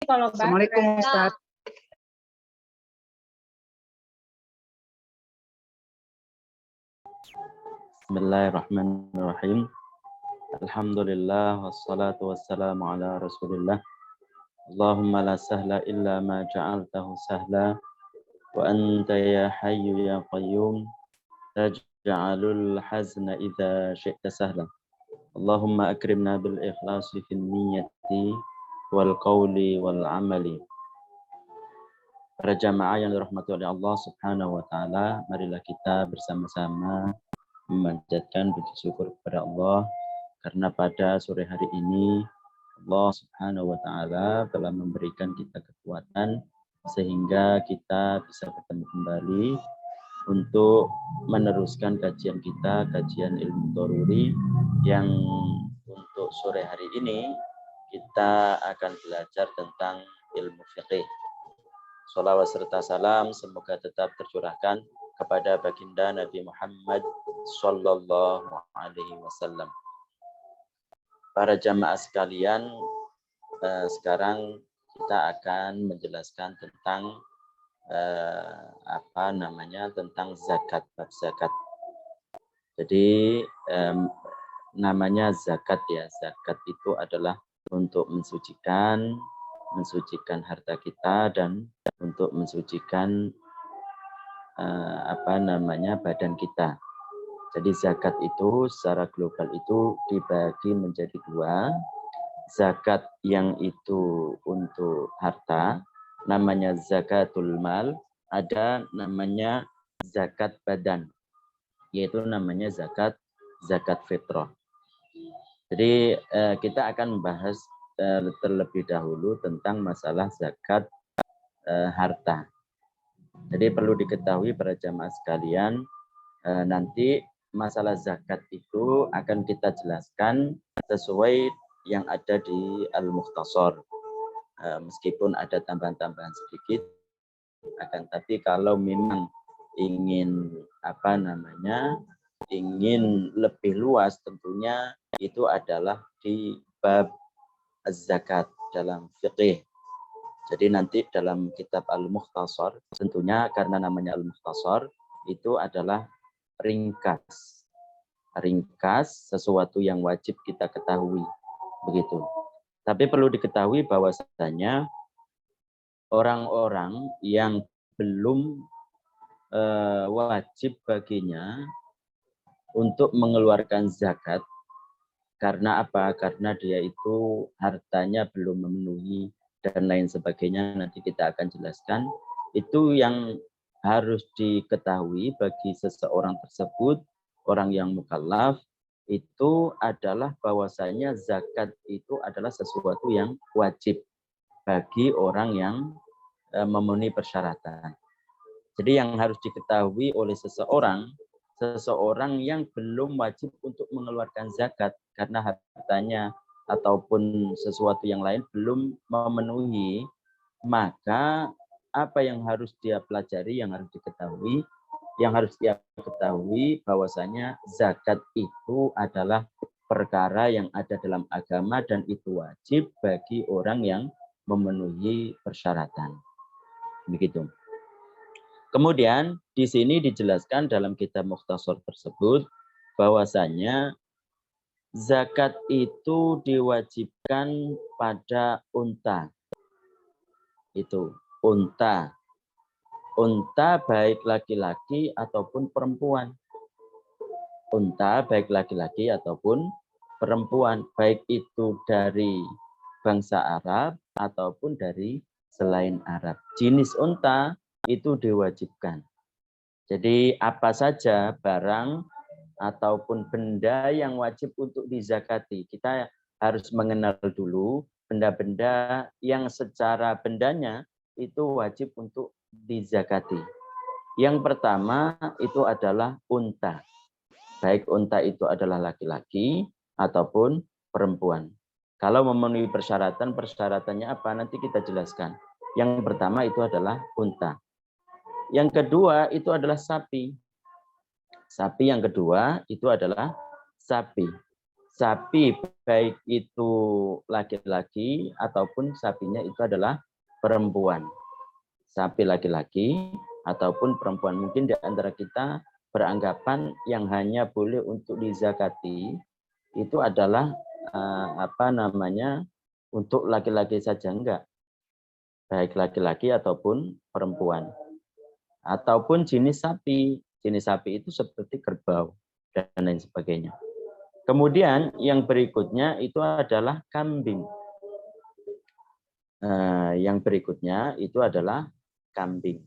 kalau Assalamualaikum Ustaz. Bismillahirrahmanirrahim. Alhamdulillah wassalatu wassalamu ala Rasulillah. Allahumma la sahla illa ma ja'altahu sahla wa anta ya hayyu ya qayyum taj'alul hazna idza syi'ta sahla. Allahumma akrimna bil ikhlasi fin niyyati wal qawli wal amali. Para jamaah yang dirahmati oleh Allah Subhanahu wa taala, marilah kita bersama-sama memanjatkan puji syukur kepada Allah karena pada sore hari ini Allah Subhanahu wa taala telah memberikan kita kekuatan sehingga kita bisa bertemu kembali untuk meneruskan kajian kita, kajian ilmu Daruri, yang untuk sore hari ini kita akan belajar tentang ilmu fiqih. Sholawat serta salam semoga tetap tercurahkan kepada baginda Nabi Muhammad Sallallahu Alaihi Wasallam. Para jamaah sekalian, sekarang kita akan menjelaskan tentang tentang zakat, bab zakat. Jadi namanya zakat ya. Zakat itu adalah untuk mensucikan harta kita dan untuk mensucikan badan kita. Jadi zakat itu secara global itu dibagi menjadi dua. Zakat yang itu untuk harta, namanya zakatul mal. Ada namanya zakat badan, yaitu namanya zakat fitrah. Jadi kita akan membahas terlebih dahulu tentang masalah zakat harta. Jadi perlu diketahui para jamaah sekalian, nanti masalah zakat itu akan kita jelaskan sesuai yang ada di Al-Mukhtasar. Meskipun ada tambahan-tambahan sedikit, akan tapi kalau memang ingin ingin lebih luas, tentunya itu adalah di bab az-zakat dalam fiqih. Jadi nanti dalam kitab Al-Mukhtasar, tentunya karena namanya Al-Mukhtasar, itu adalah ringkas sesuatu yang wajib kita ketahui, begitu. Tapi perlu diketahui bahwasanya orang-orang yang belum wajib baginya untuk mengeluarkan zakat, karena apa? Karena dia itu hartanya belum memenuhi dan lain sebagainya, nanti kita akan jelaskan. Itu yang harus diketahui bagi seseorang tersebut, orang yang mukallaf, itu adalah bahwasanya zakat itu adalah sesuatu yang wajib bagi orang yang memenuhi persyaratan. Jadi yang harus diketahui oleh seseorang yang belum wajib untuk mengeluarkan zakat karena hartanya ataupun sesuatu yang lain belum memenuhi, maka apa yang harus dia pelajari, yang harus diketahui, bahwasanya zakat itu adalah perkara yang ada dalam agama dan itu wajib bagi orang yang memenuhi persyaratan. Begitu. Kemudian di sini dijelaskan dalam kitab Mukhtasar tersebut bahwasanya zakat itu diwajibkan pada unta. Itu unta. Unta baik laki-laki ataupun perempuan. Unta baik laki-laki ataupun perempuan, baik itu dari bangsa Arab ataupun dari selain Arab. Jenis unta itu diwajibkan. Jadi apa saja barang ataupun benda yang wajib untuk dizakati. Kita harus mengenal dulu benda-benda yang secara bendanya itu wajib untuk dizakati. Yang pertama itu adalah unta. Baik unta itu adalah laki-laki ataupun perempuan. Kalau memenuhi persyaratannya apa? Nanti kita jelaskan. Yang pertama itu adalah unta. Yang kedua itu adalah sapi. Sapi yang kedua itu adalah sapi. sapi baik itu laki-laki ataupun sapinya itu adalah perempuan. Sapi laki-laki ataupun perempuan. Mungkin di antara kita beranggapan yang hanya boleh untuk dizakati itu adalah untuk laki-laki saja, enggak. Baik laki-laki ataupun perempuan. Ataupun jenis sapi. Jenis sapi itu seperti kerbau dan lain sebagainya. Kemudian yang berikutnya itu adalah kambing. Yang berikutnya itu adalah kambing.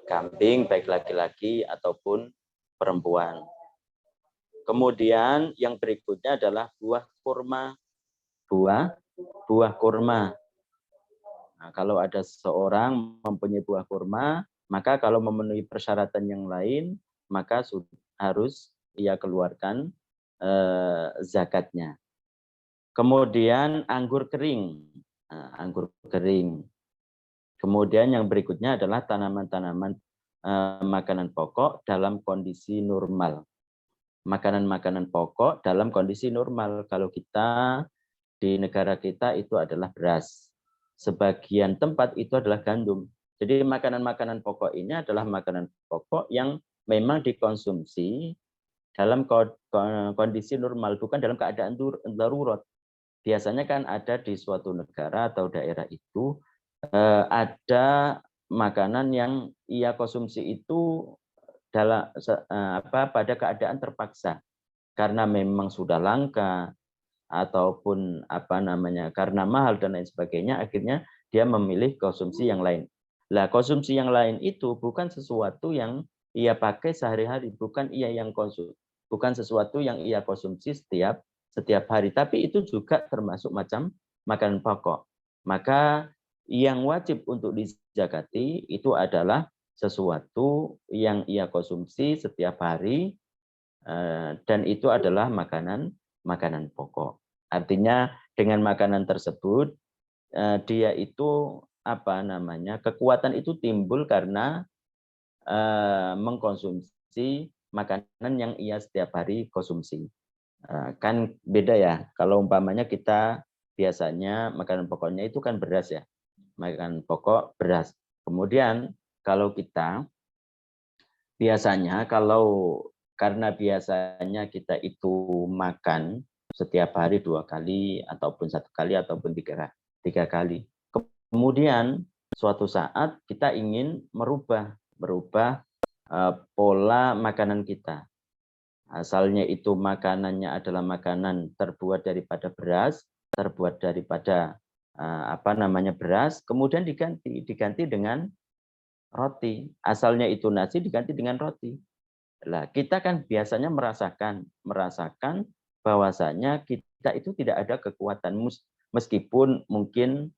Kambing baik laki-laki ataupun perempuan. Kemudian yang berikutnya adalah buah kurma. Buah kurma. Nah, kalau ada seseorang mempunyai buah kurma, maka kalau memenuhi persyaratan yang lain, maka harus ia keluarkan zakatnya. Kemudian anggur kering. Nah, anggur kering. Kemudian yang berikutnya adalah tanaman-tanaman makanan pokok dalam kondisi normal. Makanan-makanan pokok dalam kondisi normal. Kalau kita di negara kita itu adalah beras. Sebagian tempat itu adalah gandum. Jadi makanan-makanan pokok ini adalah makanan pokok yang memang dikonsumsi dalam kondisi normal, bukan dalam keadaan darurat. Biasanya kan ada di suatu negara atau daerah itu ada makanan yang ia konsumsi itu pada keadaan terpaksa karena memang sudah langka ataupun karena mahal dan lain sebagainya, akhirnya dia memilih konsumsi yang lain. Lah konsumsi yang lain itu bukan sesuatu yang ia pakai sehari-hari, bukan sesuatu yang ia konsumsi setiap hari, tapi itu juga termasuk macam makanan pokok. Maka yang wajib untuk dizakati itu adalah sesuatu yang ia konsumsi setiap hari dan itu adalah makanan pokok. Artinya dengan makanan tersebut dia itu kekuatan itu timbul karena mengkonsumsi makanan yang ia setiap hari konsumsi. Kan beda ya, kalau umpamanya kita biasanya makanan pokoknya itu kan beras ya, makanan pokok beras. Kemudian kalau kita biasanya karena biasanya kita itu makan setiap hari 2 kali ataupun 1 kali ataupun 3 kali. Kemudian suatu saat kita ingin merubah pola makanan kita. Asalnya itu makanannya adalah makanan terbuat daripada beras, terbuat daripada beras, kemudian diganti dengan roti. Asalnya itu nasi diganti dengan roti. Nah, kita kan biasanya merasakan bahwasanya kita itu tidak ada kekuatan, meskipun mungkin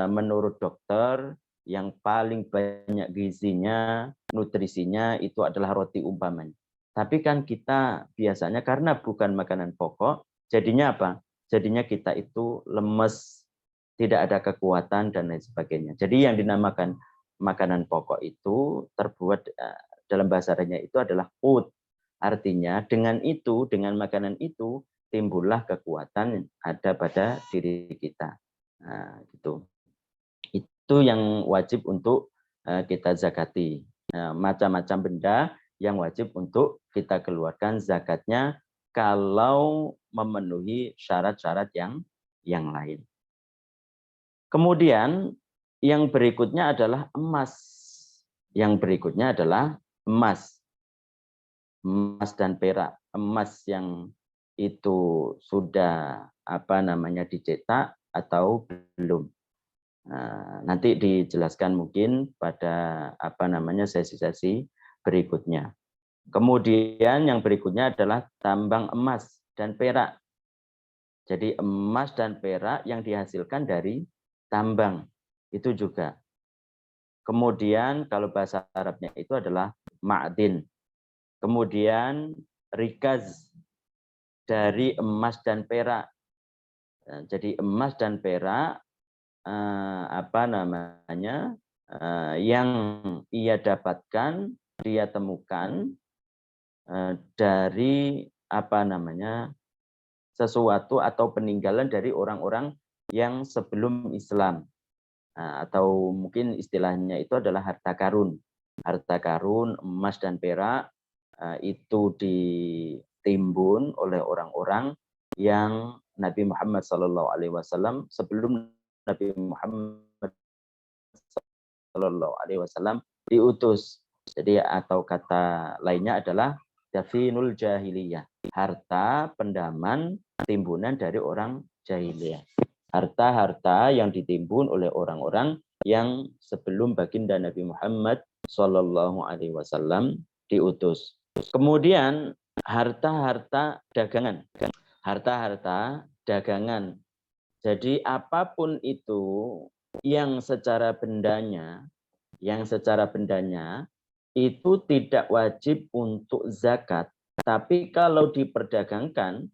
menurut dokter yang paling banyak gizinya, nutrisinya itu adalah roti umpamanya. Tapi kan kita biasanya karena bukan makanan pokok, jadinya apa? Jadinya kita itu lemes, tidak ada kekuatan dan lain sebagainya. Jadi yang dinamakan makanan pokok itu terbuat dalam bahasa Arabnya itu adalah qut. Artinya dengan makanan itu timbullah kekuatan ada pada diri kita. Nah, gitu. Itu yang wajib untuk kita zakati. Nah, macam-macam benda yang wajib untuk kita keluarkan zakatnya kalau memenuhi syarat-syarat yang lain. Kemudian yang berikutnya adalah emas. Yang berikutnya adalah emas. Emas dan perak. Emas yang itu sudah dicetak atau belum. Nah, nanti dijelaskan mungkin pada sesi-sesi berikutnya. Kemudian yang berikutnya adalah tambang emas dan perak. Jadi emas dan perak yang dihasilkan dari tambang itu juga. Kemudian kalau bahasa Arabnya itu adalah ma'din. Kemudian rikaz dari emas dan perak. Jadi emas dan perak yang ia dapatkan, dia temukan dari apa namanya, sesuatu atau peninggalan dari orang-orang yang sebelum Islam. Nah, atau mungkin istilahnya itu adalah harta karun. Harta karun, emas dan perak itu ditimbun oleh orang-orang yang Nabi Muhammad SAW sebelum Nabi Muhammad SAW diutus. Jadi atau kata lainnya adalah dafinul jahiliyah, harta pendaman timbunan dari orang jahiliyah. Harta-harta yang ditimbun oleh orang-orang yang sebelum baginda Nabi Muhammad SAW diutus. Kemudian harta-harta dagangan. Harta-harta dagangan. Jadi apapun itu yang secara bendanya itu tidak wajib untuk zakat. Tapi kalau diperdagangkan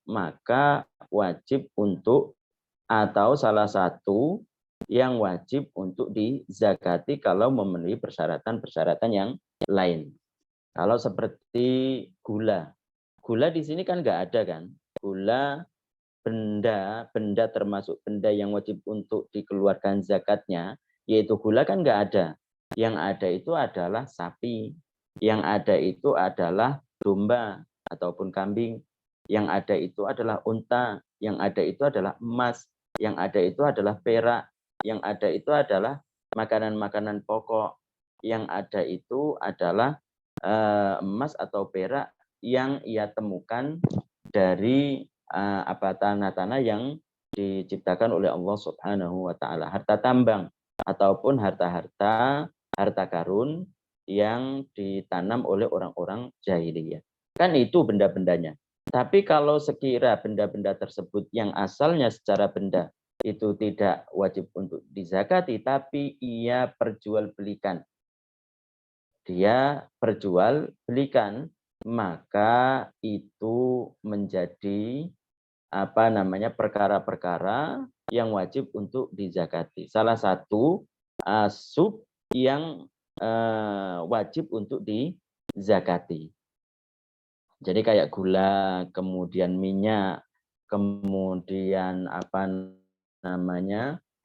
maka wajib untuk, atau salah satu yang wajib untuk dizakati kalau memenuhi persyaratan-persyaratan yang lain. Kalau seperti gula. Gula di sini kan nggak ada kan. Gula benda termasuk benda yang wajib untuk dikeluarkan zakatnya, yaitu gula kan nggak ada. Yang ada itu adalah sapi. Yang ada itu adalah domba ataupun kambing. Yang ada itu adalah unta. Yang ada itu adalah emas. Yang ada itu adalah perak. Yang ada itu adalah makanan-makanan pokok. Yang ada itu adalah emas atau perak yang ia temukan dari tanah-tanah yang diciptakan oleh Allah Subhanahu wa taala, harta tambang ataupun harta karun yang ditanam oleh orang-orang jahiliyah. Kan itu benda-bendanya. Tapi kalau sekira benda-benda tersebut yang asalnya secara benda itu tidak wajib untuk dizakati, tapi ia perjualbelikan. Dia perjualbelikan, maka itu menjadi perkara-perkara yang wajib untuk dizakati. Salah satu sub yang wajib untuk dizakati. Jadi kayak gula, kemudian minyak, kemudian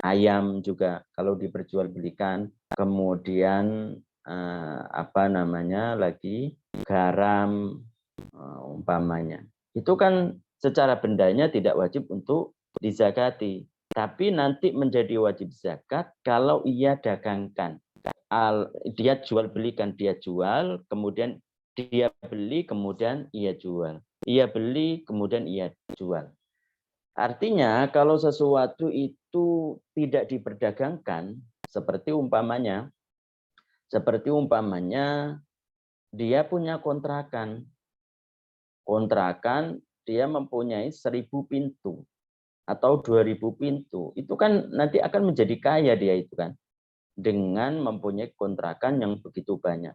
ayam juga kalau diperjualbelikan, kemudian lagi garam umpamanya. Itu kan secara bendanya tidak wajib untuk dizakati, tapi nanti menjadi wajib zakat kalau ia dagangkan. Dia dia jual, kemudian dia beli, kemudian ia jual. Ia beli, kemudian ia jual. Artinya kalau sesuatu itu tidak diperdagangkan, seperti umpamanya dia punya kontrakan dia mempunyai 1.000 pintu atau 2.000 pintu, itu kan nanti akan menjadi kaya dia itu kan, dengan mempunyai kontrakan yang begitu banyak.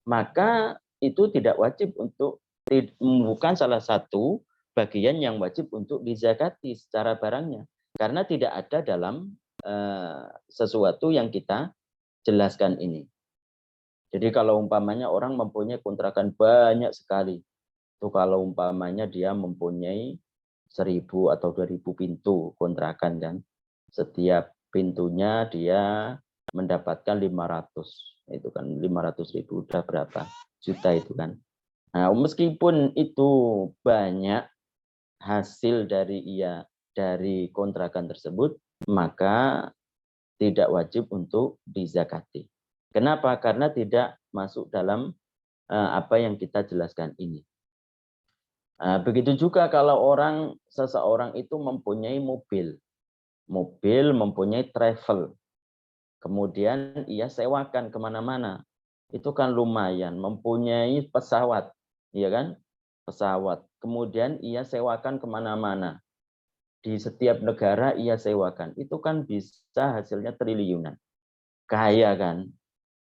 Maka itu tidak wajib untuk, bukan salah satu bagian yang wajib untuk dizakati secara barangnya, karena tidak ada dalam sesuatu yang kita jelaskan ini. Jadi kalau umpamanya orang mempunyai kontrakan banyak sekali, itu kalau umpamanya dia mempunyai 1.000 atau 2.000 pintu kontrakan kan, setiap pintunya dia mendapatkan 500, itu kan 500.000 udah berapa juta itu kan. Nah, meskipun itu banyak hasil dari kontrakan tersebut, maka tidak wajib untuk dizakati. Kenapa? Karena tidak masuk dalam apa yang kita jelaskan ini. Begitu juga kalau seseorang itu mempunyai mobil, mempunyai travel, kemudian ia sewakan kemana-mana, itu kan lumayan. Mempunyai pesawat, ya kan? Pesawat, kemudian ia sewakan kemana-mana, di setiap negara ia sewakan, itu kan bisa hasilnya triliunan, kaya kan?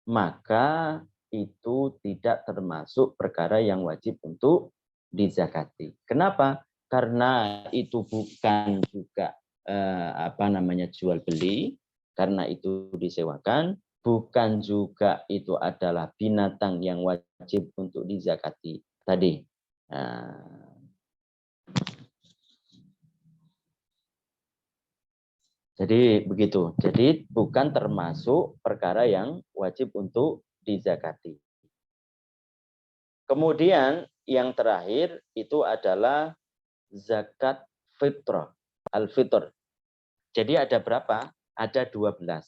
Maka itu tidak termasuk perkara yang wajib untuk dizakati. Kenapa? Karena itu bukan juga jual beli, karena itu disewakan, bukan juga itu adalah binatang yang wajib untuk dizakati tadi. Nah, jadi begitu. Jadi bukan termasuk perkara yang wajib untuk dizakati. Kemudian yang terakhir itu adalah zakat fitrah, al-fitr. Jadi ada berapa? Ada 12.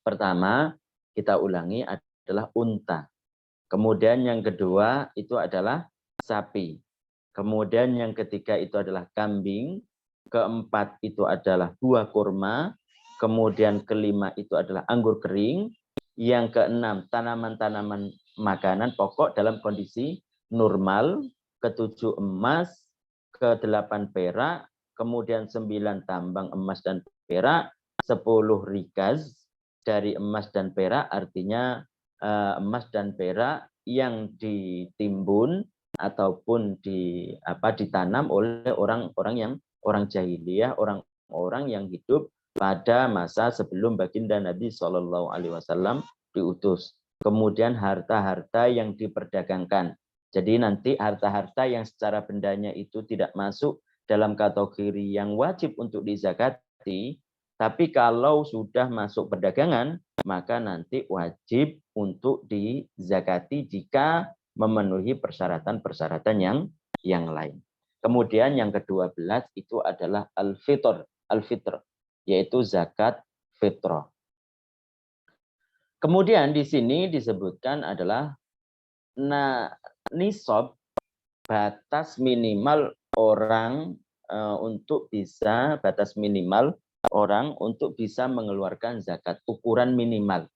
Pertama, kita ulangi adalah unta. Kemudian yang kedua itu adalah sapi. Kemudian yang ketiga itu adalah kambing. Keempat itu adalah buah kurma. Kemudian kelima itu adalah anggur kering. Yang keenam tanaman-tanaman makanan pokok dalam kondisi normal. Ketujuh emas. Kedelapan perak. Kemudian 9 tambang emas dan perak. 10 rikaz dari emas dan perak, artinya emas dan perak yang ditimbun ataupun ditanam oleh orang-orang jahiliyah, orang-orang yang hidup pada masa sebelum baginda Nabi Shallallahu Alaihi Wasallam diutus. Kemudian harta-harta yang diperdagangkan. Jadi nanti harta-harta yang secara bendanya itu tidak masuk dalam kategori yang wajib untuk dizakati, tapi kalau sudah masuk perdagangan, maka nanti wajib untuk dizakati jika memenuhi persyaratan-persyaratan yang lain. Kemudian yang ke-12 itu adalah al-fitr, yaitu zakat fitrah. Kemudian di sini disebutkan adalah nisab, batas minimal orang untuk bisa mengeluarkan zakat, ukuran minimal.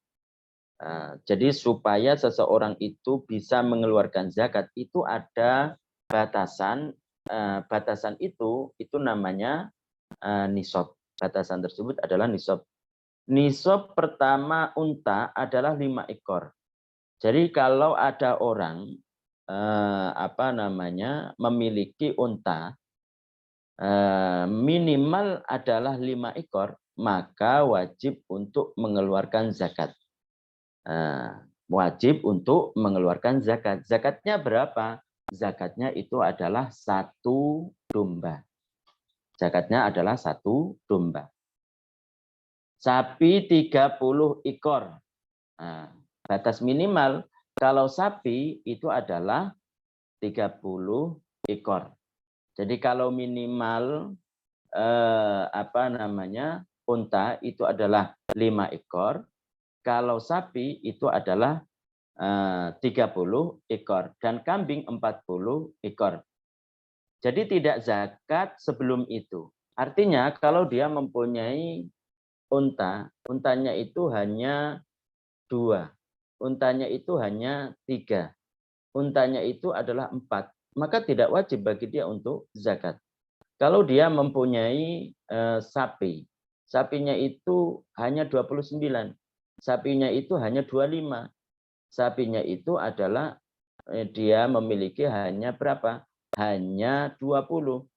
Jadi supaya seseorang itu bisa mengeluarkan zakat itu ada batasan. Batasan itu namanya nisab. Batasan tersebut adalah nisab. Nisab pertama unta adalah 5 ekor. Jadi kalau ada orang memiliki unta minimal adalah 5 ekor, maka wajib untuk mengeluarkan zakat. Wajib untuk mengeluarkan zakat. Zakatnya berapa? Zakatnya itu adalah 1 domba. Zakatnya adalah 1 domba. Sapi 30 ekor. Batas minimal kalau sapi itu adalah 30 ekor. Jadi kalau minimal unta itu adalah 5 ekor. Kalau sapi itu adalah 30 ekor dan kambing 40 ekor. Jadi tidak zakat sebelum itu. Artinya kalau dia mempunyai unta, untanya itu hanya 2, untanya itu hanya 3, untanya itu adalah 4, maka tidak wajib bagi dia untuk zakat. Kalau dia mempunyai sapi, sapinya itu hanya 29, sapinya itu hanya 25, sapinya itu adalah dia memiliki hanya berapa? Hanya 20,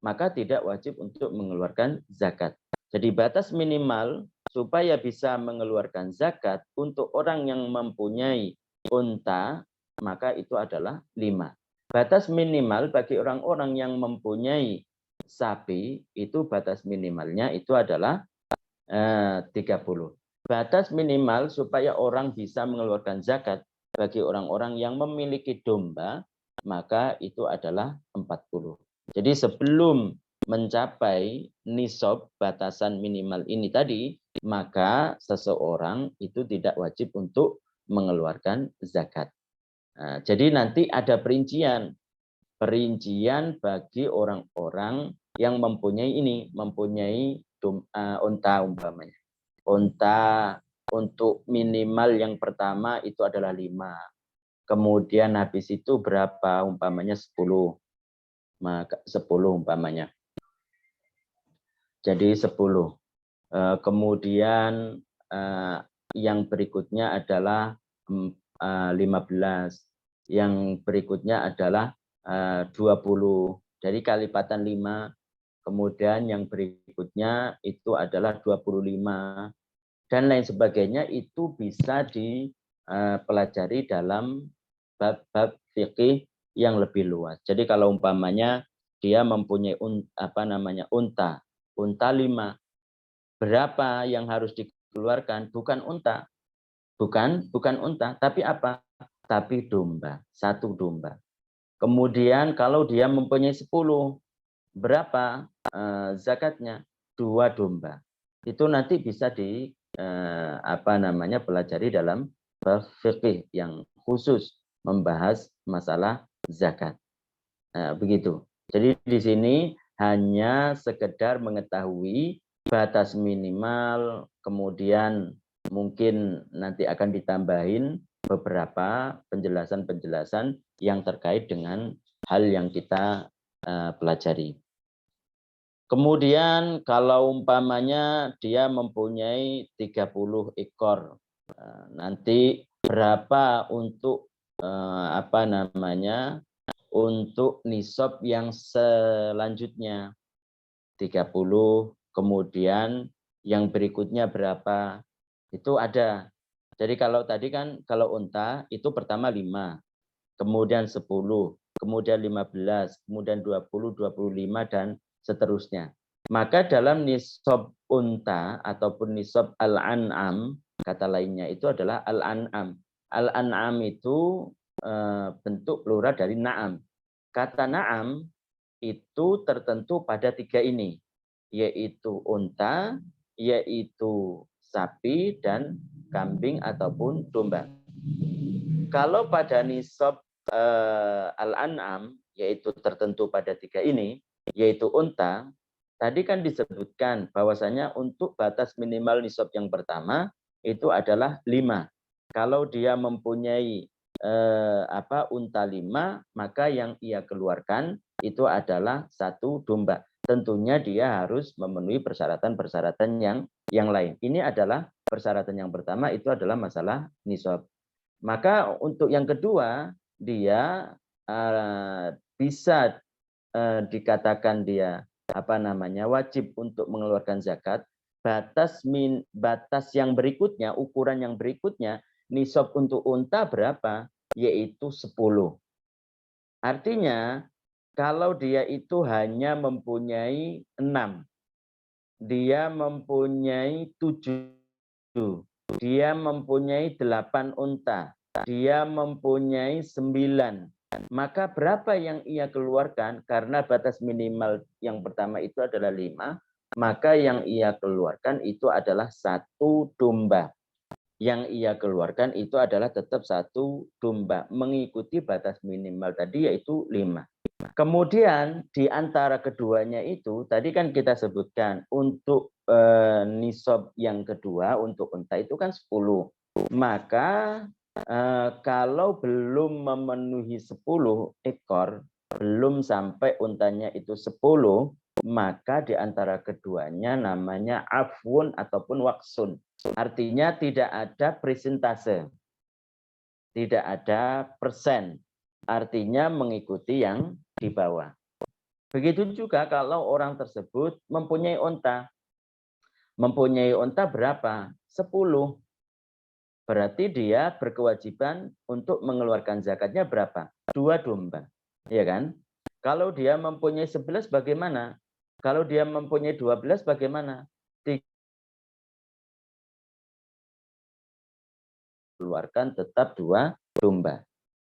maka tidak wajib untuk mengeluarkan zakat. Jadi batas minimal supaya bisa mengeluarkan zakat untuk orang yang mempunyai unta, maka itu adalah 5. Batas minimal bagi orang-orang yang mempunyai sapi, itu batas minimalnya itu adalah 30. Batas minimal supaya orang bisa mengeluarkan zakat bagi orang-orang yang memiliki domba, maka itu adalah 40. Jadi sebelum mencapai nisab batasan minimal ini tadi, maka seseorang itu tidak wajib untuk mengeluarkan zakat. Jadi nanti ada perincian bagi orang-orang yang mempunyai unta umpamanya. Unta untuk minimal yang pertama itu adalah 5. Kemudian habis itu berapa umpamanya 10. Maka 10 umpamanya. Jadi 10. Kemudian yang berikutnya adalah 15. Yang berikutnya adalah 20. Jadi kalipatan 5. Kemudian yang berikutnya itu adalah 25. dan lain sebagainya itu bisa dipelajari dalam bab-bab fikih yang lebih luas. Jadi kalau umpamanya dia mempunyai unta 5, berapa yang harus dikeluarkan? Bukan unta, bukan unta, tapi apa? Tapi domba, 1 domba. Kemudian kalau dia mempunyai 10, berapa zakatnya? 2 domba. Itu nanti bisa pelajari dalam fikih yang khusus membahas masalah zakat. Begitu. Jadi di sini hanya sekedar mengetahui batas minimal, kemudian mungkin nanti akan ditambahin beberapa penjelasan-penjelasan yang terkait dengan hal yang kita pelajari. Kemudian kalau umpamanya dia mempunyai 30 ekor, nanti berapa untuk untuk nisab yang selanjutnya 30, kemudian yang berikutnya berapa, itu ada. Jadi kalau tadi kan kalau unta itu pertama 5, kemudian 10, kemudian 15, kemudian 20, 25 dan seterusnya. Maka dalam nisab unta ataupun nisab al-an'am, kata lainnya itu adalah al-an'am. Al-an'am itu bentuk plural dari na'am. Kata na'am itu tertentu pada 3 ini, yaitu unta, yaitu sapi, dan kambing ataupun domba. Kalau pada nisab al-an'am, yaitu tertentu pada 3 ini, yaitu unta, tadi kan disebutkan bahwasanya untuk batas minimal nisab yang pertama itu adalah 5. Kalau dia mempunyai unta 5, maka yang ia keluarkan itu adalah 1 domba. Tentunya dia harus memenuhi persyaratan-persyaratan yang lain. Ini adalah persyaratan yang pertama, itu adalah masalah nisab. Maka untuk yang kedua, dia bisa dikatakan dia wajib untuk mengeluarkan zakat. Batas yang berikutnya, ukuran yang berikutnya, nisab untuk unta berapa? Yaitu 10. Artinya kalau dia itu hanya mempunyai 6, dia mempunyai 7, dia mempunyai 8 unta, dia mempunyai 9, maka berapa yang ia keluarkan? Karena batas minimal yang pertama itu adalah 5, maka yang ia keluarkan itu adalah 1 domba. Yang ia keluarkan itu adalah tetap 1 domba, mengikuti batas minimal tadi yaitu 5. Kemudian di antara keduanya itu tadi kan kita sebutkan untuk nisab yang kedua untuk unta itu kan 10. Maka kalau belum memenuhi 10 ekor, belum sampai untanya itu 10, maka di antara keduanya namanya afwun ataupun waksun. Artinya tidak ada persentase, tidak ada persen. Artinya mengikuti yang di bawah. Begitu juga kalau orang tersebut mempunyai unta. Mempunyai unta berapa? 10. Berarti dia berkewajiban untuk mengeluarkan zakatnya berapa? 2 domba. Ya kan? Kalau dia mempunyai 11 bagaimana? Kalau dia mempunyai 12 bagaimana? Keluarkan tetap 2 domba.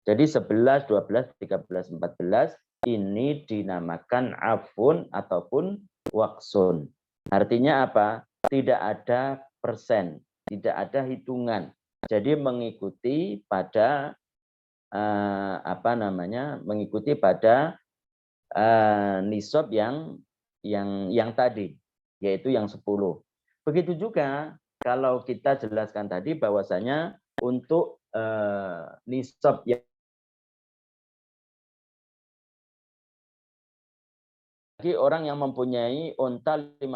Jadi 11, 12, 13, 14 ini dinamakan afun ataupun waksun. Artinya apa? Tidak ada persen, tidak ada hitungan. Jadi mengikuti pada mengikuti pada nisab yang tadi, yaitu yang 10. Begitu juga kalau kita jelaskan tadi bahwasanya untuk nisab yang bagi orang yang mempunyai unta 15,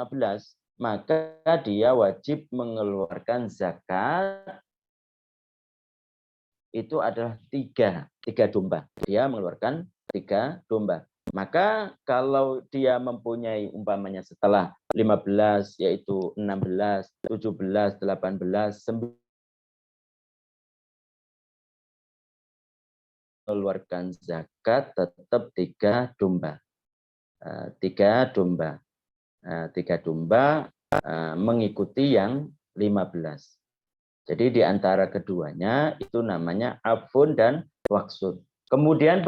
maka dia wajib mengeluarkan zakat itu adalah 3 domba. Dia mengeluarkan 3 domba. Maka kalau dia mempunyai umpamanya setelah 15 yaitu 16, 17, 18, 19 mengeluarkan zakat tetap 3 domba. 3 domba. 3 domba mengikuti yang 15. Jadi di antara keduanya itu namanya afun dan waksud. Kemudian